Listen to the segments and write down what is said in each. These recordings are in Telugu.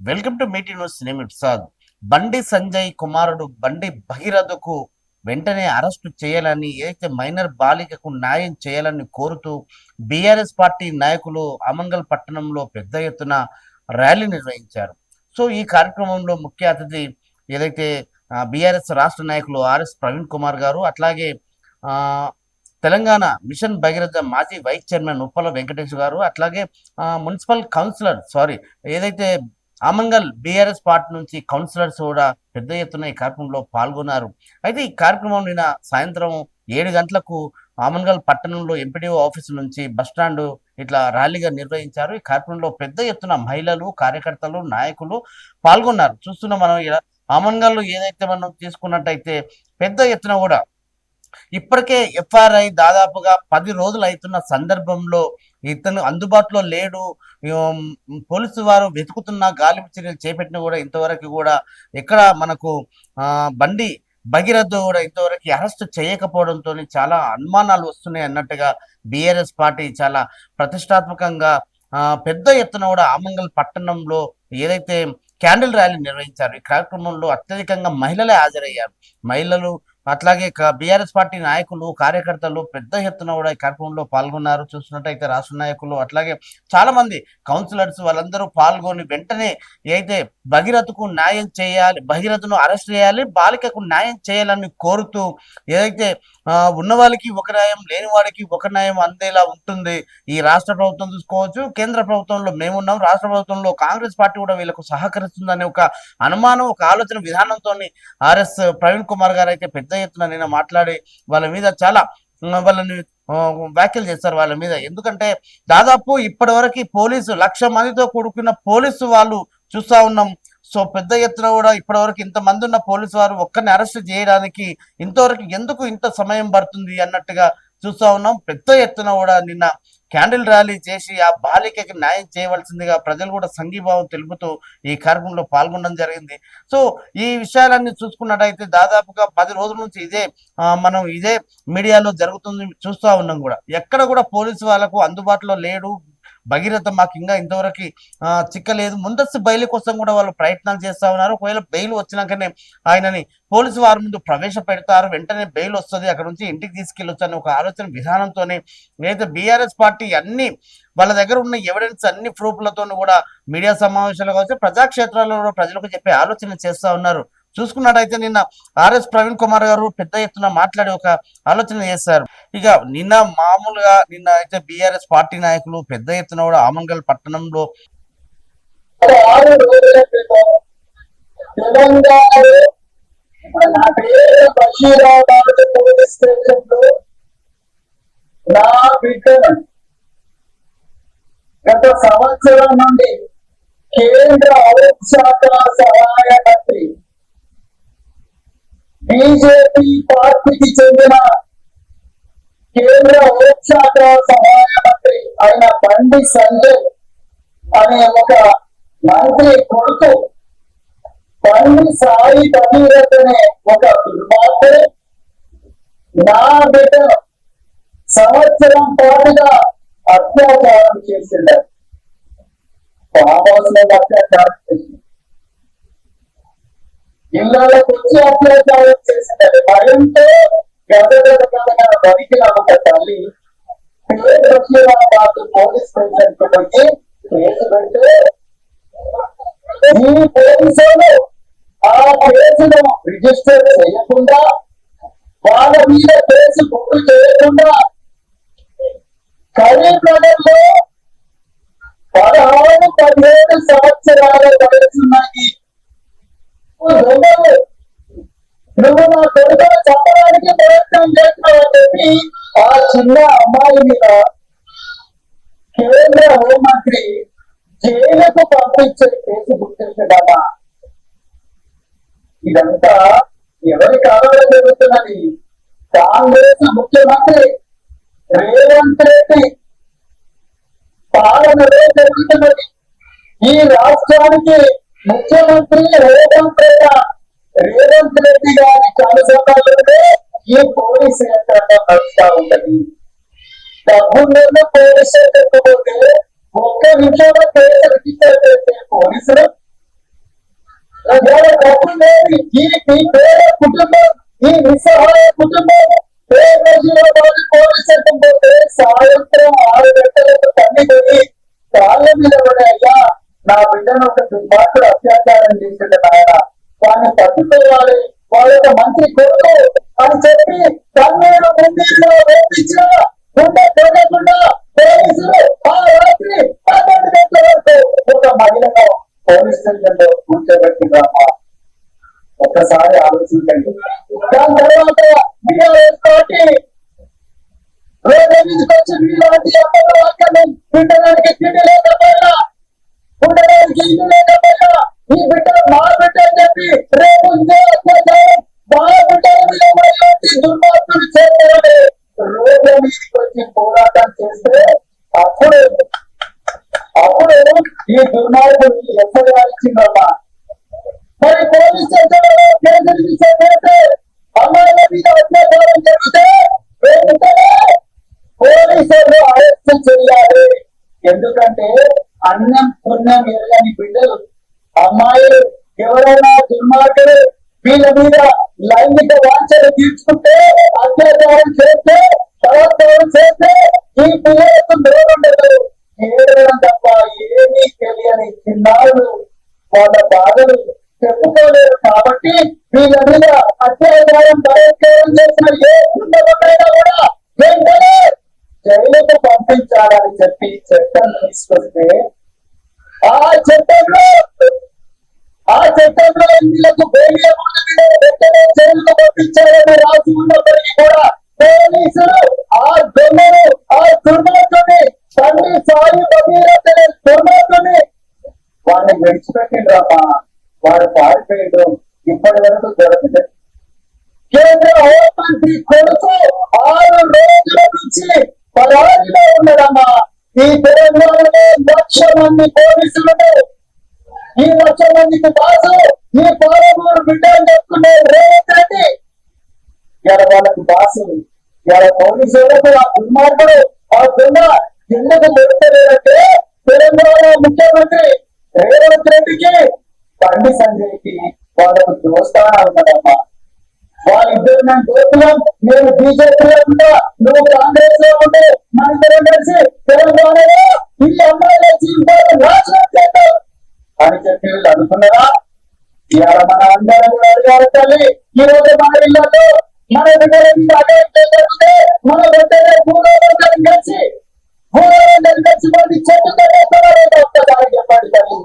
Welcome to Meitei news. నేను ప్రసాద్. బండి సంజయ్ కుమారుడు బండి భగీరథకు వెంటనే అరెస్టు చేయాలని, ఏదైతే మైనర్ బాలికకు న్యాయం చేయాలని కోరుతూ బీఆర్ఎస్ పార్టీ నాయకులు అమంగల్ పట్టణంలో పెద్ద ఎత్తున ర్యాలీ నిర్వహించారు. సో ఈ కార్యక్రమంలో ముఖ్య అతిథి ఏదైతే బీఆర్ఎస్ రాష్ట్ర నాయకులు ఆర్ఎస్ ప్రవీణ్ కుమార్ గారు, అట్లాగే ఆ, తెలంగాణ మిషన్ భగీరథ మాజీ వైస్ చైర్మన్ ఉప్పల వెంకటేష్ గారు, అట్లాగే మున్సిపల్ కౌన్సిలర్ ఏదైతే ఆమంగల్ బీఆర్ఎస్ పార్టీ నుంచి కౌన్సిలర్స్ కూడా పెద్ద ఎత్తున ఈ కార్యక్రమంలో పాల్గొన్నారు. అయితే ఈ కార్యక్రమం నిన్న సాయంత్రం 7 గంటలకు ఆమన్గల్ పట్టణంలో ఎంపీడీఓ ఆఫీసు నుంచి బస్టాండ్ ఇట్లా ర్యాలీగా నిర్వహించారు. ఈ కార్యక్రమంలో పెద్ద ఎత్తున మహిళలు, కార్యకర్తలు, నాయకులు పాల్గొన్నారు. చూస్తున్నాం మనం ఆమన్గల్ ఏదైతే మనం తీసుకున్నట్టయితే పెద్ద ఎత్తున కూడా ఇప్పటికే ఎఫ్ఆర్ఐ దాదాపుగా 10 రోజులు అవుతున్న సందర్భంలో ఇతను అందుబాటులో లేడు. పోలీసు వారు వెతుకుతున్న గాలింపు చర్యలు చేపట్టిన కూడా ఇంతవరకు కూడా ఎక్కడ మనకు బండి భగీరథ కూడా ఇంతవరకు అరెస్ట్ చేయకపోవడంతో చాలా అనుమానాలు వస్తున్నాయి అన్నట్టుగా బీఆర్ఎస్ పార్టీ చాలా ప్రతిష్టాత్మకంగా పెద్ద ఎత్తున కూడా ఆమంగల్ పట్టణంలో ఏదైతే క్యాండిల్ ర్యాలీ నిర్వహించారు. ఈ కార్యక్రమంలో అత్యధికంగా మహిళలే హాజరయ్యారు. మహిళలు అట్లాగే బీఆర్ఎస్ పార్టీ నాయకులు, కార్యకర్తలు పెద్ద ఎత్తున కూడా ఈ కార్యక్రమంలో పాల్గొన్నారు. చూసినట్టయితే రాష్ట్ర నాయకులు అట్లాగే చాలా మంది కౌన్సిలర్స్ వాళ్ళందరూ పాల్గొని వెంటనే ఏదైతే భగీరథకు న్యాయం చేయాలి, భగీరథను అరెస్ట్ చేయాలి, బాలికకు న్యాయం చేయాలని కోరుతూ ఏదైతే ఉన్న వాళ్ళకి ఒక న్యాయం, లేని వాడికి ఒక న్యాయం అందేలా ఉంటుంది. ఈ రాష్ట్ర ప్రభుత్వం చూసుకోవచ్చు, కేంద్ర ప్రభుత్వంలో మేమున్నాం, రాష్ట్ర ప్రభుత్వంలో కాంగ్రెస్ పార్టీ కూడా వీళ్ళకు సహకరిస్తుందనే ఒక అనుమానం, ఒక ఆలోచన విధానంతో ఆర్ఎస్ ప్రవీణ్ కుమార్ గారు అయితే పెద్ద ఎత్తున నిన్న మాట్లాడి వాళ్ళ మీద చాలా వాళ్ళని వ్యాఖ్యలు చేస్తారు వాళ్ళ మీద. ఎందుకంటే దాదాపు ఇప్పటి వరకు పోలీసు 1,00,000 మందితో కూడుకున్న పోలీసు వాళ్ళు చూస్తా ఉన్నాం. సో పెద్ద ఎత్తున కూడా ఇప్పటివరకు ఇంతమంది ఉన్న పోలీసు వారు ఒక్కరిని అరెస్ట్ చేయడానికి ఇంతవరకు ఎందుకు ఇంత సమయం పడుతుంది అన్నట్టుగా చూస్తా ఉన్నాం. పెద్ద ఎత్తున కూడా నిన్న క్యాండిల్ ర్యాలీ చేసి ఆ బాలికకి న్యాయం చేయవలసిందిగా ప్రజలు కూడా సంఘీభావం తెలుపుతూ ఈ కార్యక్రమంలో పాల్గొనడం జరిగింది. సో ఈ విషయాలన్నీ చూసుకున్నట్టయితే దాదాపుగా 10 రోజుల నుంచి మనం ఇదే మీడియాలో జరుగుతుంది చూస్తూ ఉన్నాం. కూడా ఎక్కడ కూడా పోలీసు వాళ్ళకు అందుబాటులో లేడు భగీరథ, మాకు ఇంకా ఇంతవరకు చిక్కలేదు. ముందస్తు బెయిల్ కోసం కూడా వాళ్ళు ప్రయత్నాలు చేస్తా ఉన్నారు. ఒకవేళ బెయిల్ వచ్చినాకనే ఆయనని పోలీసు వారి ముందు ప్రవేశపెడతారు, వెంటనే బెయిల్ వస్తుంది, అక్కడ నుంచి ఇంటికి తీసుకెళ్ళొచ్చు అనే ఒక ఆలోచన విధానంతోనే ఏదైతే బీఆర్ఎస్ పార్టీ అన్ని వాళ్ళ దగ్గర ఉన్న ఎవిడెన్స్ అన్ని ప్రూఫ్లతో కూడా మీడియా సమావేశాలు కావచ్చు, ప్రజాక్షేత్రాల్లో కూడా ప్రజలకు చెప్పే ఆలోచన చేస్తా ఉన్నారు. చూసుకున్నట్టయితే నిన్న ఆర్ఎస్ ప్రవీణ్ కుమార్ గారు పెద్ద ఎత్తున మాట్లాడి ఒక ఆలోచన చేశారు. ఇక నిన్న మామూలుగా నిన్న అయితే బీఆర్ఎస్ పార్టీ నాయకులు పెద్ద ఎత్తున కూడా ఆమంగల్ పట్టణంలో గత సంవత్సరం నుండి కేంద్ర హోంశాఖ సహాయ మంత్రి, బీజేపీ పార్టీకి చెందిన కేంద్ర హోంశాఖ సహాయ మంత్రి అయిన బండి సంజయ్ అనే ఒక మంత్రి కొడుకు బండి సాయి భగీరథ్ అనే ఒక దుర్మార్గుడు నా బిడ్డ సంవత్సరం పాటుగా అత్యాచారం చేసిండారు. ఫామ్ హౌస్ లో అత్యాచారం చేసింది, ఇళ్లలోకి వచ్చి అత్యాచారం చేసిండారు. భయంతో గదగదగదగా వణికిన ఒక తల్లి పోలీస్ స్టేషన్ కు వచ్చి కేసు పెడితే ఈ పోలీసులు ఆ కేసును రిజిస్టర్ చేయకుండా, వాళ్ళ మీద కేసు బుక్ చేయకుండా కరీంనగర్ లో 16-17 సంవత్సరాల వయసున్నాయి నువ్వు నా కొడుకును చెప్పడానికి ప్రయత్నం చేస్తున్నావు అని చెప్పి ఆ చిన్న అమ్మాయి మీద కేంద్ర హోంమంత్రి జైలుకు పంపించే కేసు బుక్ చేసేదామా? ఇదంతా ఎవరి కాలంలో జరుగుతున్నది? కాంగ్రెస్ ముఖ్యమంత్రి రేవంత్ రెడ్డి పాలనలో జరుగుతున్నది. ఈ రాష్ట్రానికి ముఖ్యమంత్రి రేవంత్ రెడ్డి గారి కనుసంధానంలో ఈ పోలీసు యంత్రాంగం నడుస్తా ఉంటది. డబ్బున్న పోలీసు లేకపోతే ఒక్క నిమిషంలో కేసు రిజిస్టర్ చేసే పోలీసులు డబ్బు లేని ఈ పేద కుటుంబం, ఈ నిస్సహాయ కుటుంబం పోలీసులకు పోతే సాయంత్రం 6 గంటలకు తల్లి పోయి కాళ్ళ మీద కూడా అయ్యా నా బిడ్డను ఒక దుర్మార్గుడు అత్యాచారం చేసేట నాయన వాడిని పట్టుకోవాలి, వాళ్ళ మంచి కొడుకు అని చెప్పి కన్నీరు ముందీలో వేపించిన గుండె తొలగకుండా పోలీసులు ఆ రాత్రి 12 గంటల వరకు ఒక మహిళను పోలీస్ స్టేషన్ లో కూర్చోబెట్టిందమ్మా. ఒక్కసారి ఆలోచించండి. దాని తర్వాత బీఆర్ఎస్ పార్టీ రోడ్డు మీదకి వచ్చి మీలాంటి అమ్మల వాక్యాన్ని తిట్టడానికి తిండి లేకపోయినా, ఉండడానికి ఇల్లు లేకపోయినా ఈ బిడ్డ మా బిడ్డ అని చెప్పి రేపు ఇదే అత్యాచారం మా బిడ్డ దుర్మార్గులు చేస్తారని రోడ్ల మీదకి వచ్చి పోరాటం చేస్తే అప్పుడు ఈ దుర్మార్గులు ఎఫ్ఐఆర్ ఇచ్చిందమ్మా. మరి పోలీస్ స్టేషన్లో కేసులు తీసేస్తే అమ్మాయిల మీద అత్యాచారం జరిగితే వెంటనే పోలీసులు అరెస్ట్ చేయాలి. ఎందుకంటే అన్నం పుణ్యం ఎరగని బిడ్డలు, అమ్మాయిలు ఎవరైనా దుర్మార్గులు వీళ్ళ మీద లైంగిక వాంఛలు తీర్చుకుంటే, అత్యాచారం చేస్తే, బలాత్కారం చేస్తే ఈ పిల్లలకు దూరుండదు. ఏడవడం తప్ప ఏమీ తెలియని చిన్నారులు వాళ్ళ బాధలు చెప్పుకోలేరు. కాబట్టి వీళ్ళ మీద అత్యాచారం బలాత్కారం చేసిన ఏ కుటుంబమైనా కూడా వెంటనే జైలుకు పంపించాలని చెప్పి చట్టం తీసుకొస్తే ఆ చట్టంలో వీళ్ళకు బెయిల్ వెంటనే జైలుకు పంపించాలని రాసి ఉన్నప్పటికీ కూడా పోలీసులు ఆ దొంగను, ఆ దుర్మార్గుని, తండ్రి సాయి భగీరథుని దుర్మార్గుని వాడిని విడిచిపెట్టిండ్రమ్మా. వాడు పారిపోయాడు. ఇప్పటి వరకు దొరకలేదు. కేంద్ర హోంమంత్రి కొడుకు 6 రోజుల నుంచి పరారీలో ఉన్నాడమ్మా. ఈ తెలంగాణలో 1,00,000 మంది పోలీసులు, ఈ 1,00,000 మందికి బాసు ఈ పాలమూరు బిడ్డ అని చెప్పుకునే రేవంత్ రెడ్డి ఇలా వాళ్ళకి బాసు. ఇలా పోలీసులకు ఆ దుర్మార్గుడు, ఆ దొంగ ఎందుకు దొరకలేదంటే తెలంగాణ ముఖ్యమంత్రి రేవంత్ రెడ్డికి, బండి సంజయ్కి వాళ్ళకు దోస్తానా ఉన్నదమ్మా. వాళ్ళిద్దరు నేను దోస్తున్నాం, నేను బీజేపీలో ఉంటా, నువ్వు కాంగ్రెస్ లో ఉంటే మనిద్దరం కలిసి తెలంగాణలో ఈ అమ్మాయిల జీవితాలు నాశనం చేద్దాం అని చెప్పి వీళ్ళు అనుకున్నారా? ఇవాళ మన అందరం కూడా అడిగారు తల్లి. ఈ రోజు మన ఇళ్లలో మన బిడ్డలకి జరిగితే మన బిడ్డలే భూగోళం కలిసి మంది చెట్టు కట్టేస్తున్నారు. ఒక్కసారి చెప్పండి తల్లి.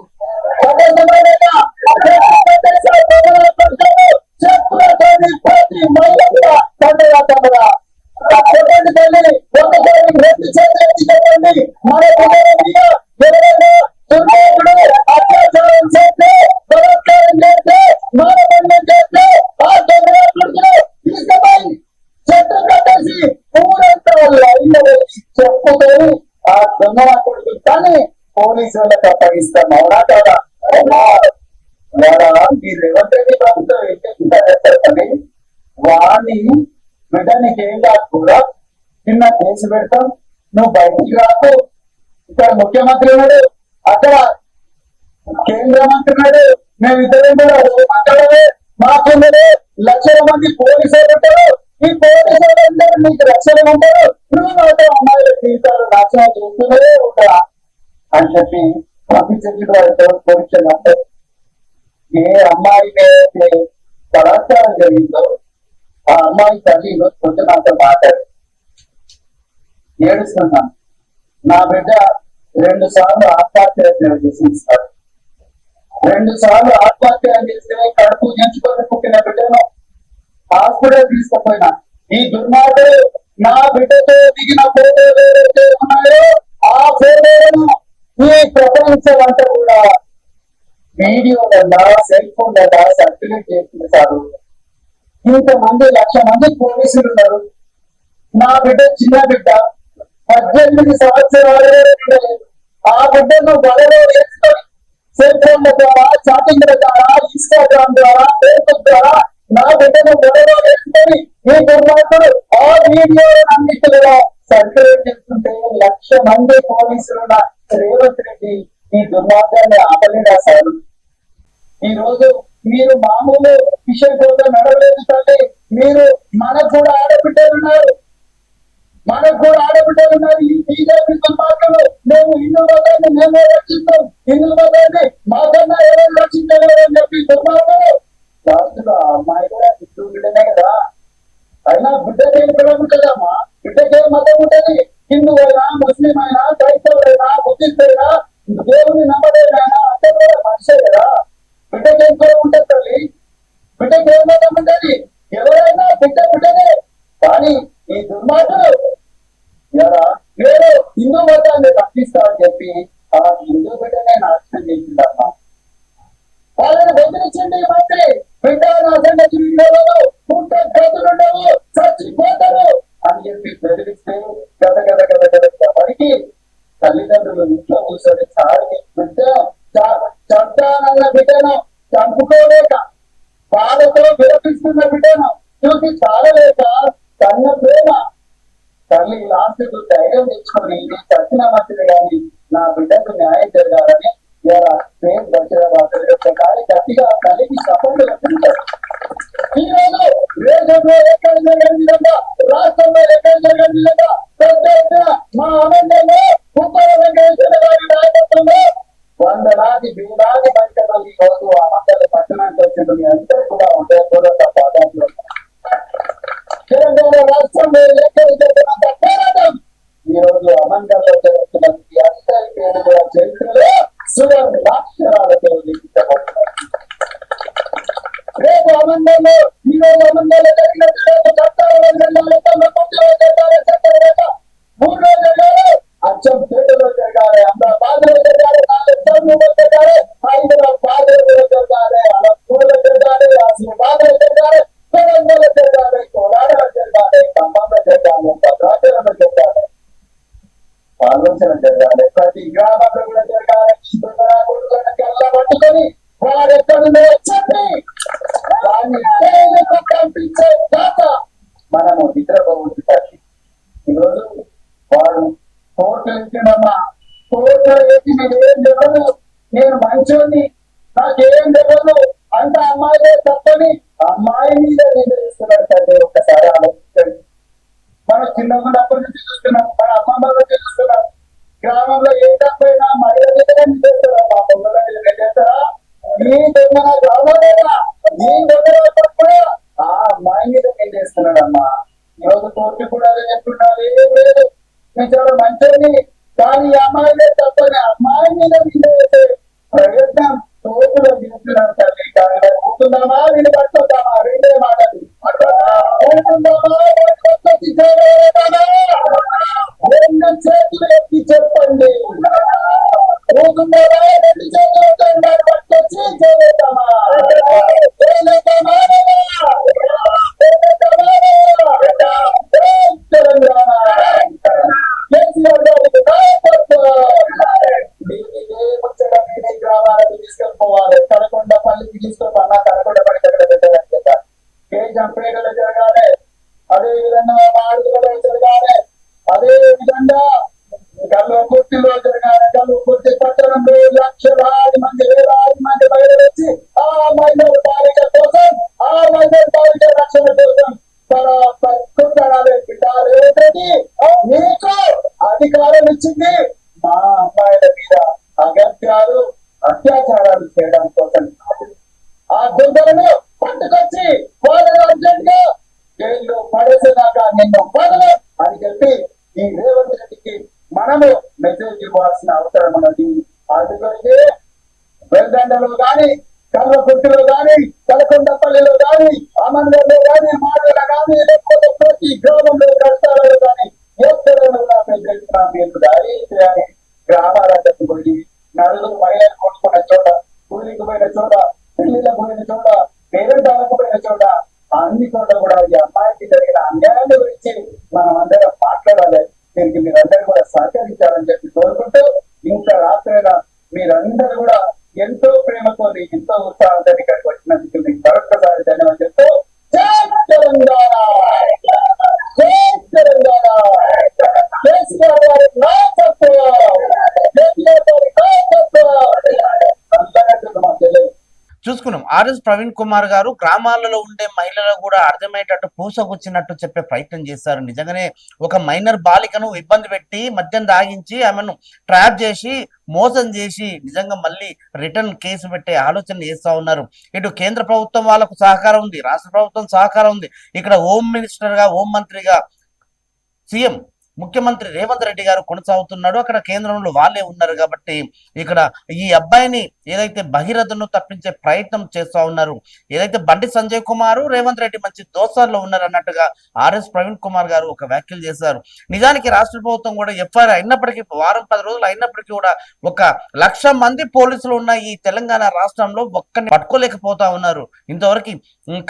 ప్రతి మహిళ కూడా పండుగ చెప్పండి తల్లి. ఒకసారి 2 చేతులు చెప్పండి. మన పిల్లల మీద ఎవరైనా దుర్మార్గుడు అత్యాచారం చేస్తే, బలాత్కారం చేస్తే, మానభంగం చేస్తే ఆ దుర్మార్గుడు తీసుకుపోయి చెట్టు కట్టేసి ఊరంతా లైన్లో చెప్పుతూ ఆ దుర్మార్గుడికి కానీ పోలీసు వాళ్ళకి అప్పగిస్తాం. అవునా కాదా? ఈ రేవంత్ రెడ్డి ప్రభుత్వం ఏం చేస్తుంది? వాడిని బిడ్డనికి ఏం కాకుండా నిన్న కేసు పెడతాం, నువ్వు బయటికి రాకు. ఇక్కడ ముఖ్యమంత్రి ఉన్నాడు, అక్కడ కేంద్ర మంత్రి ఉన్నాడు, మేమిద్దరం కూడా ఏమంటాడే మాకున్నది 1,00,000 మంది పోలీసులు ఉంటారు. ఈ పోలీసులందరూ నీకు రక్షణ ఉంటారు, నువ్వు మాత్రం అమ్మాయిల జీవితాలు నాశనం చేస్తూనే ఉంటా అని చెప్పి పంపించే వారితో పోలీసులు అంటారు. ఏ అమ్మాయి మీద బలాత్కారం జరిగిందో ఆ అమ్మాయి తల్లి కొంచెం నాతో మాట్లాడు, ఏడుస్తున్నాను, నా బిడ్డ 2 సార్లు ఆత్మహత్య చేసింది సార్. 2 సార్లు ఆత్మహత్య చేస్తే కడుపు ఎంచుకొని పుట్టిన బిడ్డను హాస్పిటల్ తీసుకుపోయినా. ఈ దుర్మార్గుడు నా బిడ్డతో దిగిన ఫోటోలు ఏదైతే ఉన్నాయో ఆ ఫోటోలను ఈ ప్రపంచం అంతా కూడా వీడియోలన్నా సెల్ ఫోన్లన్నా సర్క్యులేట్ చేస్తున్నారు. ఇంతమంది 1,00,000 మంది పోలీసులు ఉన్నారు. నా బిడ్డ చిన్న బిడ్డ 18 సంవత్సరాలు. ఆ బిడ్డను వలలో వేసుకొని సెల్ ఫోన్ల ద్వారా, చాటింగ్ల ద్వారా, ఇన్స్టాగ్రామ్ ద్వారా, ఫేస్బుక్ ద్వారా నా బిడ్డను వలలో వేసుకొని ఈ దుర్మార్గుడు ఆ వీడియోలను అన్నిటిలో సర్క్యులేట్ చేస్తుంటే 1,00,000 మంది పోలీసులు రేవంత్ రెడ్డి ఈ దుర్మార్గాన్ని ఆపలేడా సార్? ఈ రోజు మీరు మామూలు విషయం కోసం నడవలేదు తల్లి. మీరు మనకు కూడా ఆడబిడ్డలు ఉన్నారు, మనకు కూడా ఆడబిడ్డలు ఉన్నారు. ఈ బీజేపీ దుర్మార్గులు మేము హిందూ మతాన్ని మేమే రక్షిస్తాం, హిందూ మతాన్ని మాకన్నా ఎవరు రక్షించలేరు అని చెప్పి దుర్మార్గులు. లాస్ట్గా ఆ అమ్మాయి కూడా హిందూ బిడ్డనే కదా, అయినా బిడ్డకి ఏం కులం ఉంటుందమ్మా, బిడ్డకి ఏం మతం ఉంటుంది? హిందూ అయినా, ముస్లిం అయినా, క్రైస్తవుడైనా, బుద్ధిస్ట్ అయినా, దేవుని నమ్మడైనా అందరూ కూడా మనిషే కదా. బిడ్డకి ఏం కులం ఉంటుంది తల్లి, బిడ్డకి ఏం మతం ఉంటుంది? ఎవరైనా బిడ్డ బిడ్డనే. కానీ ఈ దుర్మార్గులు ఎలా నేను హిందూ మతాన్ని రక్షిస్తా అని చెప్పి ఆ హిందూ బిడ్డనే నాశనం చేసిందమ్మా. వాళ్ళని బెదిరించండి మంత్రి, బిడ్డ నా సంగతి ఉండవు, పుట్ట గదులుండవు, చచ్చిపోతారు అని చెప్పి బెదిరిస్తే గద గద గద గద వరకు తల్లిదండ్రులు ఇంట్లో కూర్చొని చాలని బిడ్డ చంపానన్న బిడ్డను చంపుకోలేక, బాధతో విరపిస్తున్న బిడ్డను చూసి చాలలేక కన్న ప్రేమ తల్లి లాస్ట్ ధైర్యం తెచ్చుకొని చచ్చిన మంచిది కానీ నా బిడ్డకు న్యాయం జరగాలని గట్టిగా తల్లికి సపోర్ట్ వెళ్తుంటారు. ఈ రోజు దేశంలో ఎక్కడ జరగని విధంగా, రాష్ట్రంలో ఎక్కడ జరగని విధంగా పెద్ద ఎత్తున మా అనంతంలో ఉప్పల వెంకటేశ్వర గారి నాయకత్వంలో 100 వేలాది బయటలు ఈ రోజు అనంతలు పట్టణానికి వచ్చింది. అందరూ కూడా ఉండే పూర్వక పాదాలు తెలంగాణ రాష్ట్రంలో ఎక్కడ జరిగినంత పోరాటం ఈ రోజు అమంగంలో జరుగుతున్న ఈ అందరి పేరు కూడా చరిత్రలో సువర్ణాక్షరాలతో లిఖించబడుతున్నారు. రేపు అమంగంలో ఈ రోజు అమంగంలో జరిగినట్టు చట్టాలలో జరగాలి, 3 రోజులు జరగాలి, అచ్చం పేటలో జరగాలి, అమరాబాద్ లో జరగాలి, 4 చదువులో జరగాలి, హైదరాబాద్ లో జరగాలి, అలంపూర్లో జరగాలి, ఆసిఫాబాద్ లో జరగాలి, తెలంగాణలో జరగాలి, కోలాడలో జరగాలి, ఖమ్మంలో జరగాలి, భద్రాచలంలో జరగాలి, పాల్వంచలో జరగాలి, ప్రతి గ్రామంలో కూడా జరగాలి. కళ్ళ పట్టుకొని వారెక్కడుందో చెప్పి వారిని పంపించే దాత మనము నిద్రపోతుంది. ఈరోజు వాడు కోర్టు ఎక్కినమ్మా, కోర్టు ఎక్కి నేనేం తెలియదు, నేను మంచోని, నాకేం తెలియదు అంత అమ్మాయిలే తప్పని అమ్మాయి మీద నిద్రిస్తున్నాడు తండ్రి. ఒక్కసారి ఆలోచించండి. మనం చిన్నప్పటి నుంచి చూస్తున్నాం, మన అమ్మమ్మలో చూస్తున్నాం, గ్రామంలో ఏ తప్పైనా మహిళ మీద నిద్రిస్తారా, మా పొంగల మీద నిద్రిస్తారా? ఈ దొంగ గ్రామంలో ఈ దొంగ కూడా ఆ అమ్మాయి మీద నిద్రిస్తున్నాడు అమ్మా. ఈరోజు కోర్టు కూడా అదే చెప్తున్నారు, ఏం లేదు నేను చాలా మంచిది, కానీ ఈ అమ్మాయిలే తప్పని అమ్మాయి మీద నిద్రేసే ప్రయత్నం కోర్టులో చేస్తున్నారు తల్లి. కానీ పోతుందామా వీళ్ళు పట్టుకుందామా? రెండే మాటలు, రెండు చేతులు ఎత్తి చెప్పండి, పోతుందామా? 2 చేతులు పట్టుకొచ్చి చేయలేదామా? తెలంగాణ కేసీఆర్ గారికి గ్రామాలకు తీసుకెళ్ళిపోవాలి, కనకొండపల్లికి తీసుకెళ్ళిపోయినా కనకొండపల్లి పెట్టారు, కేజంపేటలో జరగాలి, అదే విధంగా మాడుగులలో జరగాలి, అదే విధంగా కల్వకుర్తిలో జరగాలి. కల్వకుర్తి పట్టణంలో లక్షలాది మంది, వేలాది మంది బయలు వచ్చి ఆ మైనర్ బాలిక కోసం, ఆ మైనర్ బాలిక రక్షణ కోసం మీకు అధికారం ఇచ్చింది మా అమ్మాయిల మీద అగత్యాలు, అత్యాచారాలు చేయడం కోసం. ఆ దొంగలను పట్టుకొచ్చి వాళ్ళని అర్జెంట్ గా జైల్లో పడేసేదాకా నిన్ను పదలు అని చెప్పి ఈ రేవంత్ రెడ్డికి మనము మెసేజ్ ఇవ్వాల్సిన అవసరం ఉన్నది. అందుకని వెల్దండలో గాని, కల్వకుర్తిలో గాని, కలకొండపల్లిలో గాని, అమన్గర్లో గాని, మాడలో గాని, లేకపోతే ప్రతి గ్రామంలో కష్టాలలో గాని ఎక్కడైనా మీరు దయచేయాలి. గ్రామాలకు పోయి నలుగురు మహిళలు కొట్టుకున్న చోట, కూలికి పోయిన చోట, పెళ్లిళ్ళకు పోయిన చోట, పేరెంటాలకు పోయిన చోట, అన్ని చోట్ల కూడా ఈ అమ్మాయికి జరిగిన అన్యాయాన్ని గురించి మనం అందరం మాట్లాడాలి. దీనికి మీరందరూ కూడా సహకరించాలని చెప్పి కోరుకుంటూ, ఇంత రాత్రైనా మీరందరూ కూడా ఎంతో ప్రేమతో, ఎంతో ఉత్సాహంతో ఇక్కడికి వచ్చినందుకు మీకు మరొకసారి ధన్యవాదాలు చెప్తూ, జై తెలంగాణ, జై తెలంగాణ, కేసీఆర్ గారి నాయకత్వం, కేసీఆర్ గారి నాయకత్వం. చూసుకున్నాం. ఆర్ఎస్ ప్రవీణ్ కుమార్ గారు గ్రామాలలో ఉండే మహిళలకు కూడా అర్థమయ్యేటట్టు పూసగుచ్చినట్టు చెప్పే ప్రయత్నం చేశారు. నిజంగానే ఒక మైనర్ బాలికను ఇబ్బంది పెట్టి మద్యం తాగించి ఆమెను ట్రాప్ చేసి మోసం చేసి నిజంగా మళ్ళీ రిటర్న్ కేసు పెట్టే ఆలోచన చేస్తా ఉన్నారు. ఇటు కేంద్ర ప్రభుత్వం వాళ్ళకు సహకారం ఉంది, రాష్ట్ర ప్రభుత్వం సహకారం ఉంది. ఇక్కడ హోమ్ మినిస్టర్ గా, హోం మంత్రిగా సీఎం ముఖ్యమంత్రి రేవంత్ రెడ్డి గారు కొనసాగుతున్నాడు. అక్కడ కేంద్రంలో వాళ్ళే ఉన్నారు కాబట్టి ఇక్కడ ఈ అబ్బాయిని ఏదైతే భగీరథను తప్పించే ప్రయత్నం చేస్తా ఉన్నారు. ఏదైతే బండి సంజయ్ కుమార్, రేవంత్ రెడ్డి మంచి దోస్తాల్లో ఉన్నారు అన్నట్టుగా ఆర్ఎస్ ప్రవీణ్ కుమార్ గారు ఒక వ్యాఖ్యలు చేశారు. నిజానికి రాష్ట్ర ప్రభుత్వం కూడా ఎఫ్ఐఆర్ అయినప్పటికీ వారం 10 రోజులు అయినప్పటికీ కూడా 1,00,000 మంది పోలీసులు ఉన్న ఈ తెలంగాణ రాష్ట్రంలో ఒక్కరిని పట్టుకోలేకపోతా ఉన్నారు. ఇంతవరకు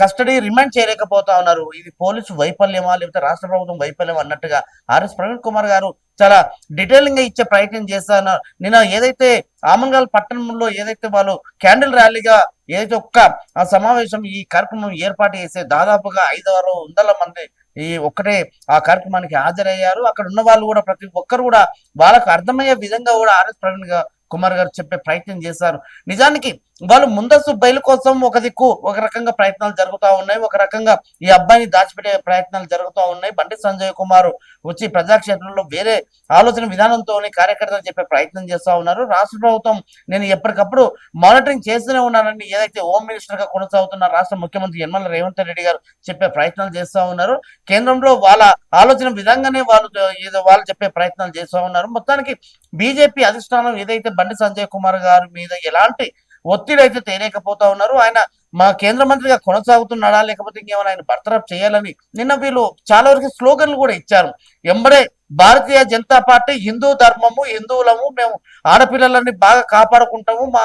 కస్టడీ రిమాండ్ చేయలేకపోతా ఉన్నారు. ఇది పోలీసు వైఫల్యమా లేకపోతే రాష్ట్ర ప్రభుత్వం వైఫల్యం అన్నట్టుగా ఆర్ఎస్ ప్రవీణ్ కుమార్ గారు చాలా డీటెయిలింగ్ గా ఇచ్చే ప్రయత్నం చేస్తాను. నేను ఏదైతే ఆమంగల్ పట్టణంలో ఏదైతే వాళ్ళు క్యాండిల్ ర్యాలీగా ఏదైతే ఆ సమావేశం ఈ కార్యక్రమం ఏర్పాటు చేసే దాదాపుగా 500-600 మంది ఈ ఒక్కటే ఆ కార్యక్రమానికి హాజరయ్యారు. అక్కడ ఉన్న వాళ్ళు కూడా ప్రతి ఒక్కరు కూడా వాళ్ళకు అర్థమయ్యే విధంగా కూడా ఆర్ఎస్ ప్రవీణ్ కుమార్ గారు చెప్పే ప్రయత్నం చేశారు. నిజానికి వాళ్ళు ముందస్తు బయలు కోసం ఒక దిక్కు ఒక రకంగా ప్రయత్నాలు జరుగుతూ ఉన్నాయి, ఒక రకంగా ఈ అబ్బాయిని దాచిపెట్టే ప్రయత్నాలు జరుగుతూ ఉన్నాయి. బండి సంజయ్ కుమార్ వచ్చి ప్రజాక్షేత్రంలో వేరే ఆలోచన విధానంతో కార్యకర్తలు చెప్పే ప్రయత్నం చేస్తూ ఉన్నారు. రాష్ట్ర ప్రభుత్వం నేను ఎప్పటికప్పుడు మానిటరింగ్ చేస్తూనే ఉన్నానని ఏదైతే హోమ్ మినిస్టర్ గా కొనసాగుతున్న రాష్ట్ర ముఖ్యమంత్రి యనమల రేవంత్ రెడ్డి గారు చెప్పే ప్రయత్నాలు చేస్తూ ఉన్నారు. కేంద్రంలో వాళ్ళ ఆలోచన విధంగానే వాళ్ళు చెప్పే ప్రయత్నాలు చేస్తూ ఉన్నారు. మొత్తానికి బీజేపీ అధిష్టానం ఏదైతే బండి సంజయ్ కుమార్ గారి మీద ఎలాంటి ఒత్తిడి అయితే తేలేకపోతా ఉన్నారు. ఆయన మా కేంద్ర మంత్రిగా కొనసాగుతున్నాడా లేకపోతే ఇంకేమైనా ఆయన బర్తరఫ్ చేయాలని నిన్న వీళ్ళు చాలా వరకు స్లోగన్లు కూడా ఇచ్చారు. ఎంబడే భారతీయ జనతా పార్టీ హిందూ ధర్మము, హిందువులము, మేము ఆడపిల్లలని బాగా కాపాడుకుంటాము, మా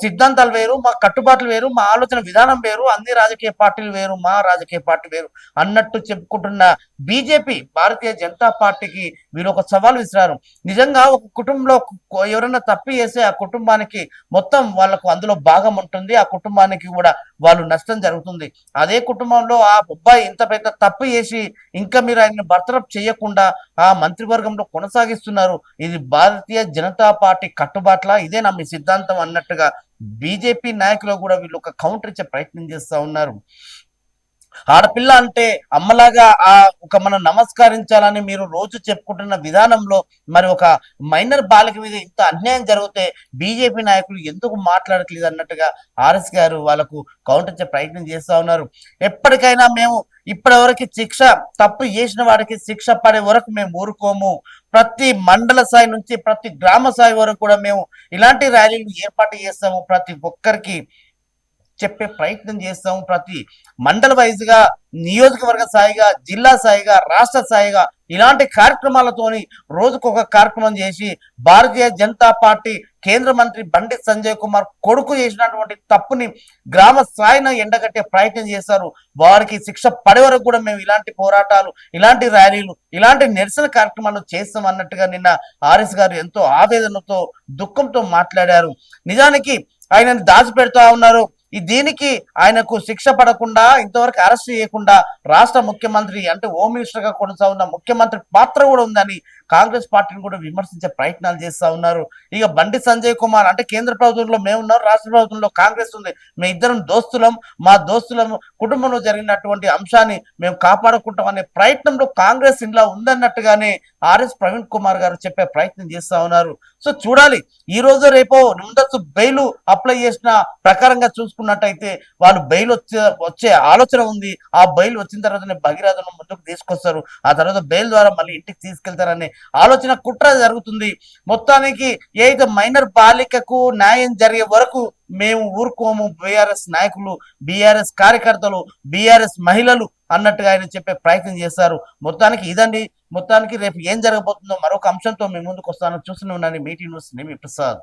సిద్ధాంతాలు వేరు, మా కట్టుబాట్లు వేరు, మా ఆలోచన విధానం వేరు, అన్ని రాజకీయ పార్టీలు వేరు, మా రాజకీయ పార్టీ వేరు అన్నట్టు చెప్పుకుంటున్న బీజేపీ భారతీయ జనతా పార్టీకి వీరు ఒక సవాల్ విసిరారు. నిజంగా ఒక కుటుంబంలో ఎవరైనా తప్పు చేస్తే ఆ కుటుంబానికి మొత్తం వాళ్ళకు అందులో భాగం ఉంటుంది, ఆ కుటుంబానికి కూడా వాళ్ళు నష్టం జరుగుతుంది. అదే కుటుంబంలో ఆ అబ్బాయి ఇంత పెద్ద తప్పు చేసి ఇంకా మీరు ఆయన్ని బర్తరఫ్ చేయకుండా ఆ మంత్రివర్గంలో కొనసాగిస్తున్నారు. ఇది భారతీయ జనతా పార్టీ కట్టుబాట్ల, ఇదే నా మీ సిద్ధాంతం అన్నట్టుగా బీజేపీ నాయకులు కూడా వీళ్ళు ఒక కౌంటర్ ఇచ్చే ప్రయత్నం చేస్తా ఉన్నారు. ఆడపిల్ల అంటే అమ్మలాగా మనం నమస్కరించాలని మీరు రోజు చెప్పుకుంటున్న విధానంలో మరి ఒక మైనర్ బాలిక మీద ఇంత అన్యాయం జరిగితే బీజేపీ నాయకులు ఎందుకు మాట్లాడట్లేదు అన్నట్టుగా ఆర్ఎస్ గారు వాళ్ళకు కౌంటర్ ఇచ్చే ప్రయత్నం చేస్తా ఉన్నారు. ఎప్పటికైనా మేము ఇప్పటివరకు తప్పు చేసిన వాడికి శిక్ష పడే వరకు మేము ఊరుకోము. ప్రతి మండల స్థాయి నుంచి ప్రతి గ్రామ స్థాయి వరకు కూడా మేము ఇలాంటి ర్యాలీలు ఏర్పాటు చేస్తాము. ప్రతి ఒక్కరికి చెప్పే ప్రయత్నం చేస్తాము. ప్రతి మండల వైజ్ గా, నియోజకవర్గ స్థాయిగా, జిల్లా స్థాయిగా, రాష్ట్ర స్థాయిగా ఇలాంటి కార్యక్రమాలతోని రోజుకొక కార్యక్రమం చేసి భారతీయ జనతా పార్టీ కేంద్ర మంత్రి బండి సంజయ్ కుమార్ కొడుకు చేసినటువంటి తప్పుని గ్రామ స్థాయిన ఎండగట్టే ప్రయత్నం చేశారు. వారికి శిక్ష పడే వరకు కూడా మేము ఇలాంటి పోరాటాలు, ఇలాంటి ర్యాలీలు, ఇలాంటి నిరసన కార్యక్రమాలు చేస్తాం అన్నట్టుగా నిన్న ఆర్ఎస్ గారు ఎంతో ఆవేదనతో, దుఃఖంతో మాట్లాడారు. నిజానికి ఆయనను దాచిపెడతా ఉన్నారు. దీనికి ఆయనకు శిక్ష పడకుండా, ఇంతవరకు అరెస్ట్ చేయకుండా రాష్ట్ర ముఖ్యమంత్రి అంటే హోమ్ మినిస్టర్ గా కొనసాగున్న ముఖ్యమంత్రి పాత్ర కూడా ఉందని కాంగ్రెస్ పార్టీని కూడా విమర్శించే ప్రయత్నాలు చేస్తా ఉన్నారు. ఇక బండి సంజయ్ కుమార్ అంటే కేంద్ర ప్రభుత్వంలో మేమున్నాం, రాష్ట్ర ప్రభుత్వంలో కాంగ్రెస్ ఉంది, మేము ఇద్దరం దోస్తులం, మా దోస్తులం కుటుంబంలో జరిగినటువంటి అంశాన్ని మేము కాపాడుకుంటాం అనే ప్రయత్నంలో కాంగ్రెస్ ఇంట్లో ఉందన్నట్టుగానే ఆర్ఎస్ ప్రవీణ్ కుమార్ గారు చెప్పే ప్రయత్నం చేస్తా ఉన్నారు. సో చూడాలి, ఈ రోజు రేపో ముందస్తు బెయిల్ అప్లై చేసిన ప్రకారంగా చూసుకున్నట్టయితే వాళ్ళు బెయిల్ వచ్చే ఆలోచన ఉంది. ఆ బెయిల్ వచ్చిన తర్వాతనే భగీరథను ముందుకు తీసుకొస్తారు. ఆ తర్వాత బెయిల్ ద్వారా మళ్ళీ ఇంటికి తీసుకెళ్తారనే ఆలోచన, కుట్ర జరుగుతుంది. మొత్తానికి ఏదైతే మైనర్ బాలికకు న్యాయం జరిగే వరకు మేము ఊరుకోము, బీఆర్ఎస్ నాయకులు, బీఆర్ఎస్ కార్యకర్తలు, బీఆర్ఎస్ మహిళలు అన్నట్టుగా ఆయన చెప్పే ప్రయత్నం చేశారు. మొత్తానికి ఇదండి. మొత్తానికి రేపు ఏం జరగబోతుందో మరొక అంశంతో మీ ముందుకు వస్తాను. చూస్తూనే ఉన్నాను మీటీ న్యూస్. నేను మీ ప్రసాద్.